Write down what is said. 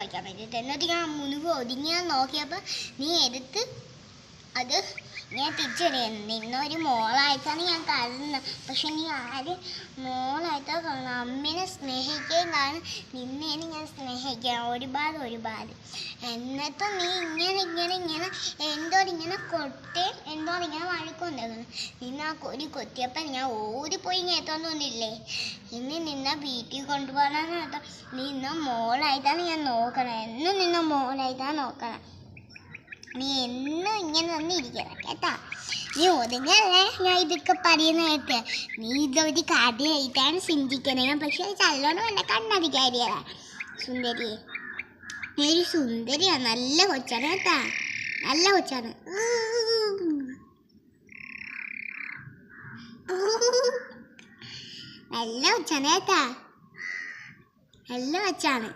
കളിക്കാൻ വേണ്ടിയിട്ട്. എന്നിട്ട് ഞാൻ മുനുക് ഒതുങ്ങിയാൽ നോക്കിയപ്പോൾ നീ എടുത്ത് അത് ഞാൻ തിരിച്ചറിയുന്നു. നിന്നൊരു മോളായിട്ടാണ് ഞാൻ കാണുന്നത്. പക്ഷെ നീ ആരും മോളായിട്ടാണ് കാണുന്നത്. അമ്മേനെ സ്നേഹിക്കുകയും കാണും, നിന്നേനെ ഞാൻ സ്നേഹിക്കാം ഒരുപാട്. എന്നിട്ടും നീ ഇങ്ങനെ എന്തോടിങ്ങനെ എന്തോടിങ്ങനെ വഴക്കുണ്ടായിരുന്നു. നിന്നെ ആ കൊടി കൊത്തിയപ്പോൾ ഞാൻ ഓടിപ്പോയി എത്തോണ്ടൊന്നില്ലേ. ഇന്ന് നിന്നെ വീട്ടിൽ കൊണ്ടുപോകാനാണ് കേട്ടോ. നിന്നെ മോളായിട്ടാണ് ഞാൻ നോക്കണം, എന്നും നിന്നെ മോളായിട്ടാണ് നോക്കണം. നീ എന്നും ഇങ്ങനെ തന്നെ ഇരിക്കണം കേട്ടാ. നീ ഒതുങ്ങല്ലേ ഞാൻ ഇതൊക്കെ പറയുന്ന കേട്ട്. നീ ഇതൊരു കഥയായിട്ടാണ് ചിന്തിക്കണേ. പക്ഷെ ചല്ലോണം വല്ല കണ്ണടിക്കാരിയാ സുന്ദരി. നീ ഒരു സുന്ദരിയാണ്, നല്ല കൊച്ചാണ് കേട്ടാ, നല്ല കൊച്ചാണ്. നല്ല കൊച്ചാണ് കേട്ടാ, നല്ല കൊച്ചാണ്.